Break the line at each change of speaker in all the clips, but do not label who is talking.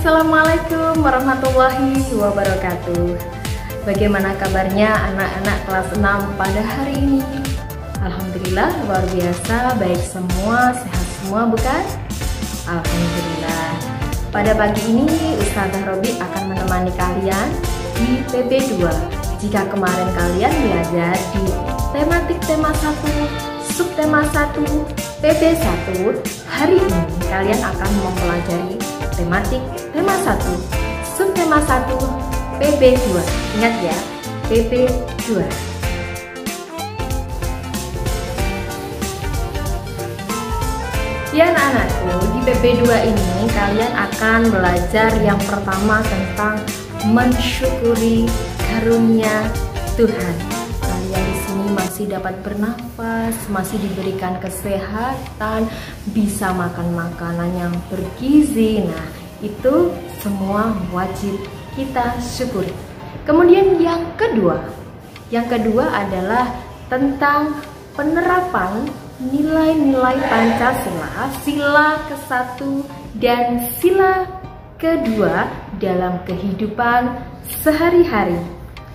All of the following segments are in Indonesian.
Assalamualaikum warahmatullahi wabarakatuh. Bagaimana kabarnya anak-anak kelas 6 pada hari ini? Alhamdulillah luar biasa, baik semua, sehat semua bukan? Alhamdulillah. Pada pagi ini Ustazah Robi akan menemani kalian di PB2. Jika kemarin kalian belajar di tematik tema 1, subtema 1, PB1, hari ini kalian akan mempelajari tematik tema 1, subtema 1, PB2. Ingat ya, PB2. Ya anak-anakku, di PB2 ini kalian akan belajar yang pertama tentang mensyukuri karunia Tuhan. Kalian di sini masih dapat bernafas, masih diberikan kesehatan, bisa makan makanan yang bergizi. Nah, itu semua wajib kita syukuri. Kemudian yang kedua adalah tentang penerapan nilai-nilai Pancasila, sila ke-1 dan sila kedua dalam kehidupan sehari-hari.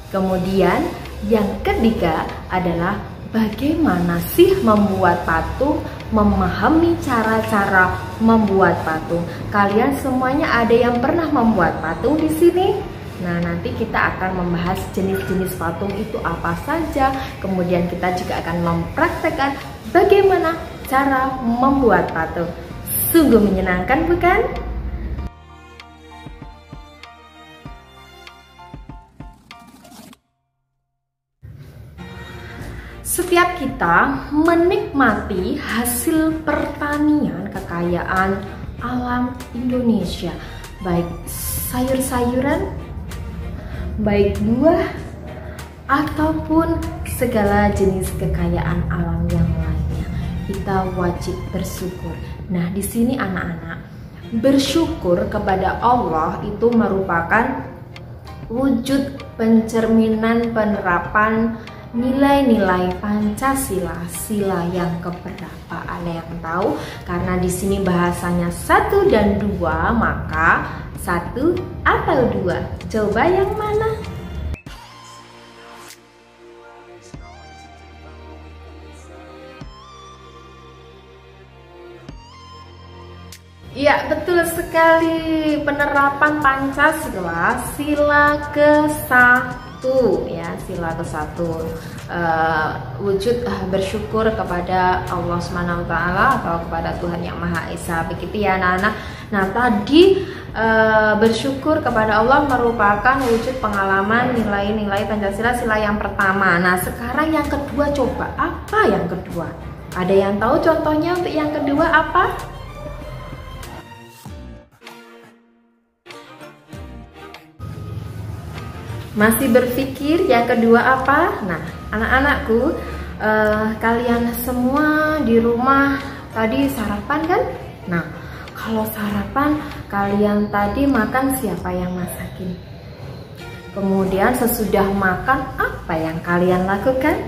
Kemudian yang ketiga adalah bagaimana sih membuat patung, memahami cara-cara membuat patung. Kalian semuanya ada yang pernah membuat patung di sini? Nah, nanti kita akan membahas jenis-jenis patung itu apa saja. Kemudian kita juga akan mempraktekkan bagaimana cara membuat patung. Sungguh menyenangkan bukan? Setiap kita menikmati hasil pertanian kekayaan alam Indonesia, baik sayur-sayuran, baik buah, ataupun segala jenis kekayaan alam yang lainnya. Kita wajib bersyukur. Nah, di sini anak-anak, bersyukur kepada Allah itu merupakan wujud pencerminan penerapan nilai-nilai Pancasila, sila yang keberapa? Ada yang tahu? Karena di sini bahasanya 1 dan 2, maka 1 atau 2? Coba yang mana? Ya, betul sekali. Penerapan Pancasila, sila ke-1 ya, sila ke-1, wujud bersyukur kepada Allah Subhanahu wa Ta'ala atau kepada Tuhan Yang Maha Esa, begitu ya anak-anak. Nah, tadi bersyukur kepada Allah merupakan wujud pengalaman nilai-nilai Pancasila, sila yang pertama. Nah, sekarang yang kedua, coba apa yang kedua? Ada yang tahu contohnya untuk yang kedua apa? Masih berpikir yang kedua apa? Nah, anak-anakku, kalian semua di rumah tadi sarapan kan? Nah, kalau sarapan kalian tadi makan, siapa yang masakin? Kemudian sesudah makan apa yang kalian lakukan?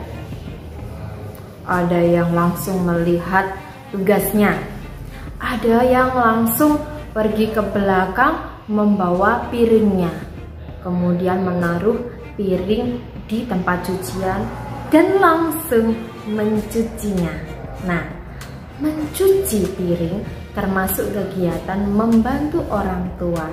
Ada yang langsung melihat tugasnya, ada yang langsung pergi ke belakang membawa piringnya, kemudian menaruh piring di tempat cucian dan langsung mencucinya. Nah, mencuci piring termasuk kegiatan membantu orang tua.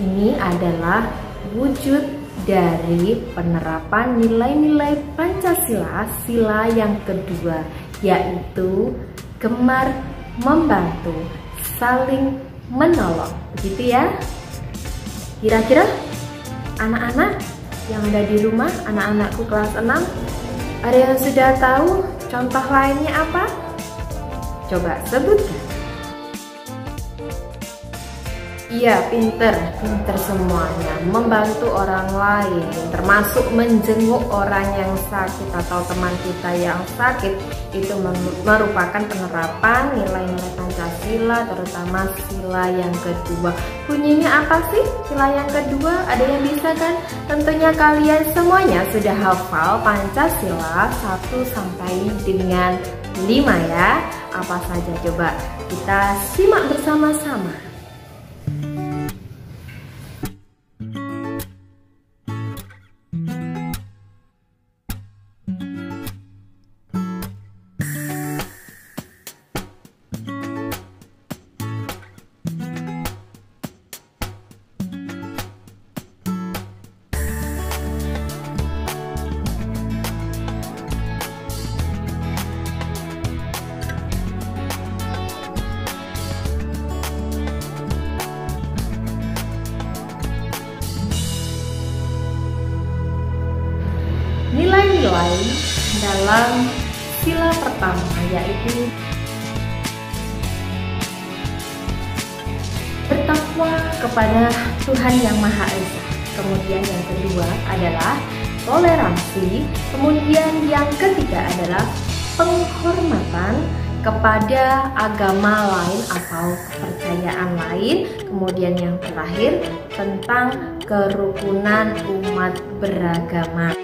Ini adalah wujud dari penerapan nilai-nilai Pancasila, sila yang kedua, yaitu gemar membantu, saling menolong. Begitu ya? Kira-kira anak-anak yang ada di rumah, anak-anakku kelas 6, ada yang sudah tahu contoh lainnya apa? Coba sebutkan. Iya, pinter semuanya. Membantu orang lain, termasuk menjenguk orang yang sakit atau teman kita yang sakit, itu merupakan penerapan nilai-nilai Pancasila, terutama sila yang kedua. Bunyinya apa sih sila yang kedua? Ada yang bisa kan? Tentunya kalian semuanya sudah hafal Pancasila 1 sampai dengan 5 ya. Apa saja coba kita simak bersama-sama. dalam sila pertama, yaitu bertakwa kepada Tuhan Yang Maha Esa. Kemudian yang kedua adalah toleransi. Kemudian yang ketiga adalah penghormatan kepada agama lain atau kepercayaan lain. Kemudian yang terakhir tentang kerukunan umat beragama.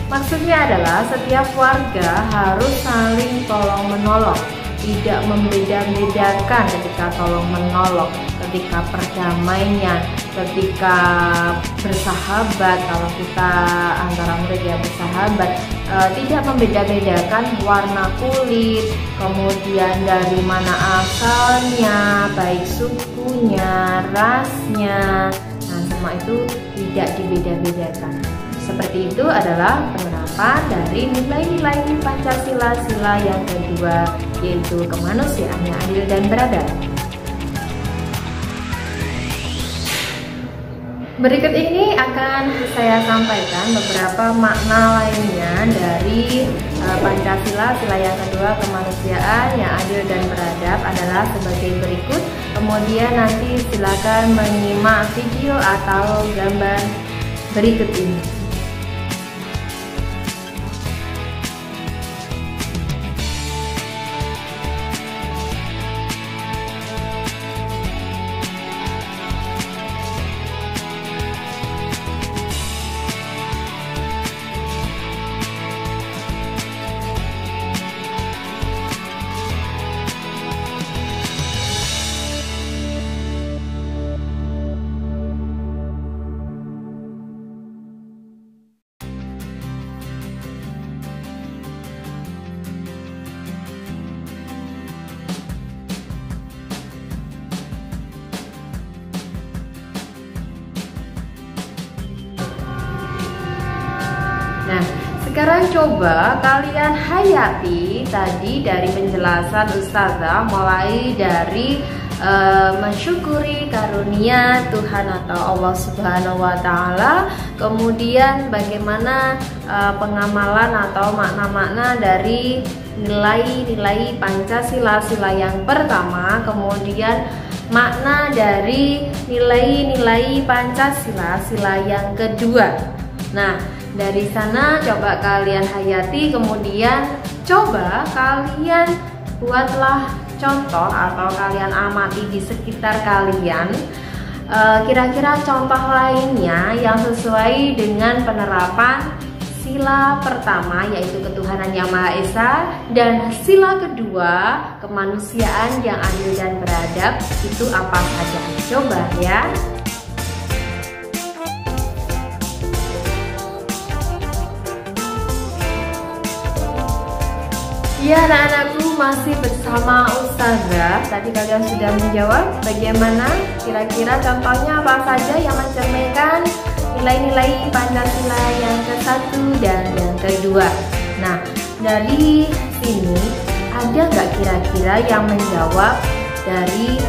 Maksudnya adalah setiap warga harus saling tolong-menolong, tidak membeda-bedakan ketika tolong-menolong, ketika perdamaian, ketika bersahabat. Kalau kita antara murid yang bersahabat, tidak membeda-bedakan warna kulit, kemudian dari mana asalnya, baik sukunya, rasnya. Nah, semua itu tidak dibeda-bedakan. Seperti itu adalah penerapan dari nilai-nilai Pancasila sila yang kedua, yaitu kemanusiaan yang adil dan beradab. Berikut ini akan saya sampaikan beberapa makna lainnya dari Pancasila sila yang kedua, kemanusiaan yang adil dan beradab adalah sebagai berikut. Kemudian nanti silakan menyimak video atau gambar berikut ini. Nah, sekarang coba kalian hayati tadi dari penjelasan Ustazah, mulai dari mensyukuri karunia Tuhan atau Allah Subhanahu wa Ta'ala, kemudian bagaimana pengamalan atau makna-makna dari nilai-nilai Pancasila sila yang pertama, kemudian makna dari nilai-nilai Pancasila sila yang kedua. Nah, dari sana coba kalian hayati, kemudian coba kalian buatlah contoh atau kalian amati di sekitar kalian kira-kira contoh lainnya yang sesuai dengan penerapan sila pertama, yaitu ketuhanan yang Maha Esa, dan sila kedua, kemanusiaan yang adil dan beradab, itu apa saja. Coba ya. Ya, anak-anakku, masih bersama Ustazah. Tadi kalian sudah menjawab bagaimana kira-kira contohnya apa saja yang mencerminkan nilai-nilai Pancasila yang ke-1 dan yang kedua. Nah, dari sini ada nggak kira-kira yang menjawab dari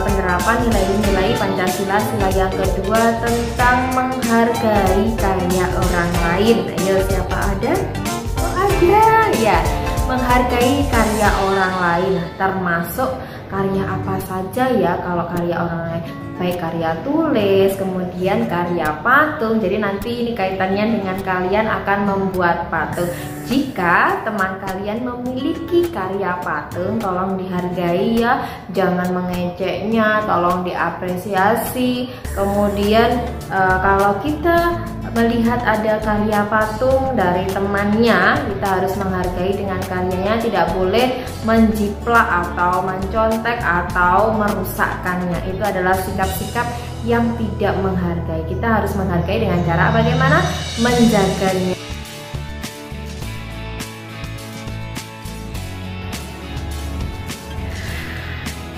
penerapan nilai-nilai Pancasila sila yang kedua tentang menghargai karya orang lain? Ayo, siapa ada? Oh, ada ya. Menghargai karya orang lain, termasuk karya apa saja ya. Kalau karya orang lain, baik karya tulis, kemudian karya patung. Jadi nanti ini kaitannya dengan kalian akan membuat patung. Jika teman kalian memiliki karya patung, tolong dihargai ya, jangan mengejeknya, tolong diapresiasi. Kemudian kalau kita melihat ada karya patung dari temannya, kita harus menghargai dengan karyanya, tidak boleh menjiplak atau mencontek atau merusakkannya. Itu adalah sikap-sikap yang tidak menghargai. Kita harus menghargai dengan cara bagaimana? Menjaganya.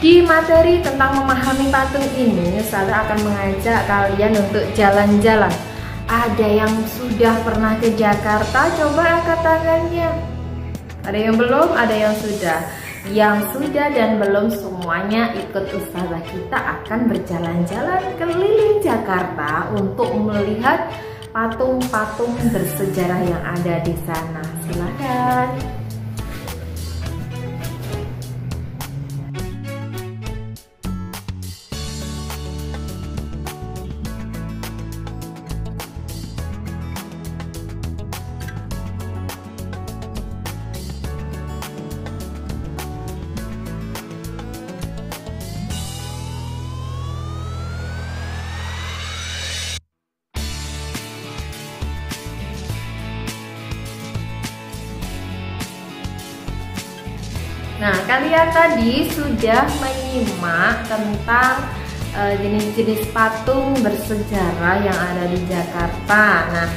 Di materi tentang memahami patung ini, saya akan mengajak kalian untuk jalan-jalan. Ada yang sudah pernah ke Jakarta? Coba angkat tangannya. Ada yang belum? Ada yang sudah? Yang sudah dan belum semuanya ikut ustazah. Kita akan berjalan-jalan keliling Jakarta untuk melihat patung-patung bersejarah yang ada di sana. Silakan. Nah, kalian tadi sudah menyimak tentang jenis-jenis patung bersejarah yang ada di Jakarta. Nah,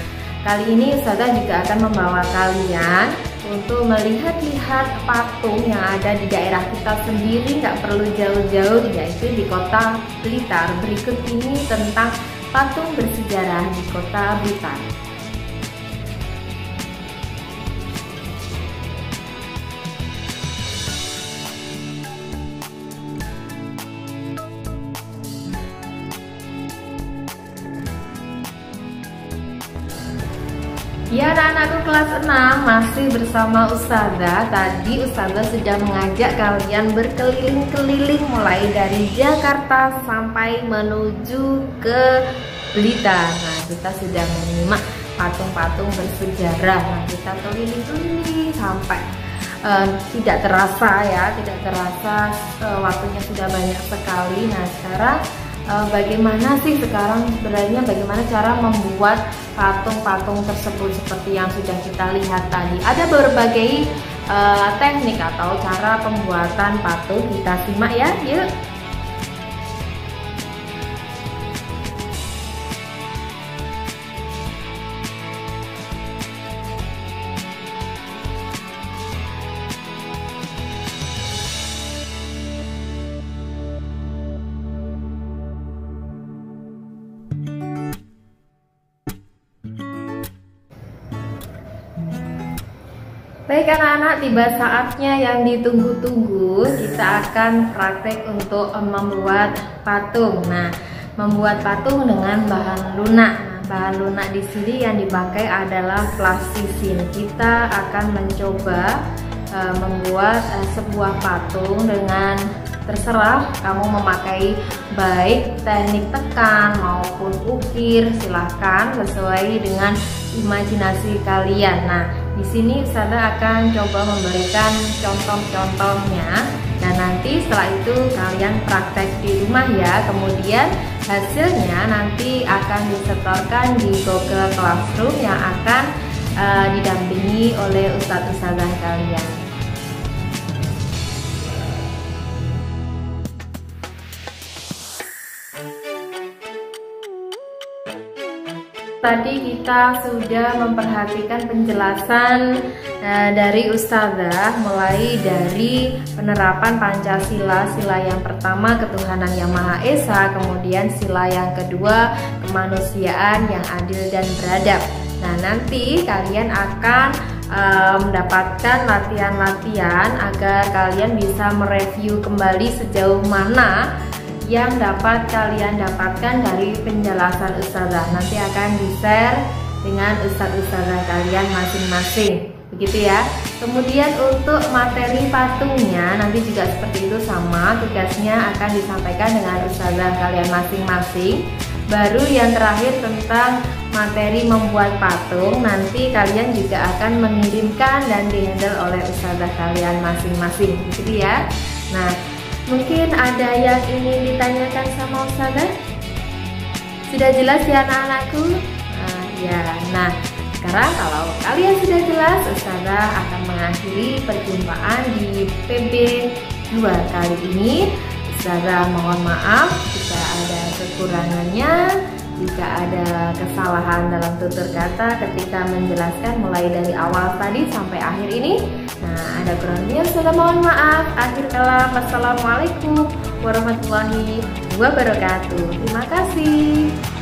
kali ini Ustazah juga akan membawa kalian untuk melihat-lihat patung yang ada di daerah kita sendiri, nggak perlu jauh-jauh, yaitu di kota Blitar. Berikut ini tentang patung bersejarah di kota Blitar. Ya, anak-anakku kelas 6 masih bersama Ustazah. Tadi Ustazah sudah mengajak kalian berkeliling-keliling mulai dari Jakarta sampai menuju ke Blitar. Nah, kita sudah menyimak patung-patung bersejarah. Nah, kita keliling-keliling sampai tidak terasa ya, tidak terasa waktunya sudah banyak sekali. Nah, sekarang bagaimana sih sekarang sebenarnya bagaimana cara membuat patung-patung tersebut seperti yang sudah kita lihat tadi. Ada berbagai teknik atau cara pembuatan patung, kita simak ya, yuk. Baik anak-anak, tiba saatnya yang ditunggu-tunggu. Kita akan praktek untuk membuat patung. Nah, membuat patung dengan bahan lunak. Nah, bahan lunak di sini yang dipakai adalah plastisin. Kita akan mencoba membuat sebuah patung dengan, terserah kamu memakai baik teknik tekan maupun ukir, silahkan sesuai dengan imajinasi kalian. Nah, di sini Ustazah akan coba memberikan contoh-contohnya, dan nanti setelah itu kalian praktek di rumah ya. Kemudian hasilnya nanti akan disetorkan di Google Classroom yang akan didampingi oleh ustadz-ustazah kalian. Tadi kita sudah memperhatikan penjelasan dari Ustazah, mulai dari penerapan Pancasila, sila yang pertama ketuhanan yang Maha Esa, kemudian sila yang kedua kemanusiaan yang adil dan beradab. Nah, nanti kalian akan mendapatkan latihan-latihan agar kalian bisa mereview kembali sejauh mana yang dapat kalian dapatkan dari penjelasan Ustazah. Nanti akan di-share dengan ustadz-ustazah kalian masing-masing, begitu ya. Kemudian untuk materi patungnya nanti juga seperti itu, sama tugasnya akan disampaikan dengan ustazah kalian masing-masing. Baru yang terakhir tentang materi membuat patung, nanti kalian juga akan mengirimkan dan dihandle oleh ustazah kalian masing-masing, begitu ya. Nah, mungkin ada yang ingin ditanyakan sama Ustazah? Sudah jelas ya anak-anakku? Nah, Ya, nah sekarang kalau kalian sudah jelas, Ustazah akan mengakhiri perjumpaan di PB 2 kali ini. Ustazah mohon maaf jika ada kekurangannya, jika ada kesalahan dalam tutur kata ketika menjelaskan mulai dari awal tadi sampai akhir ini. Nah, ada kurangnya Ustazah mohon maaf. Akhir kalam, wassalamualaikum warahmatullahi wabarakatuh. Terima kasih.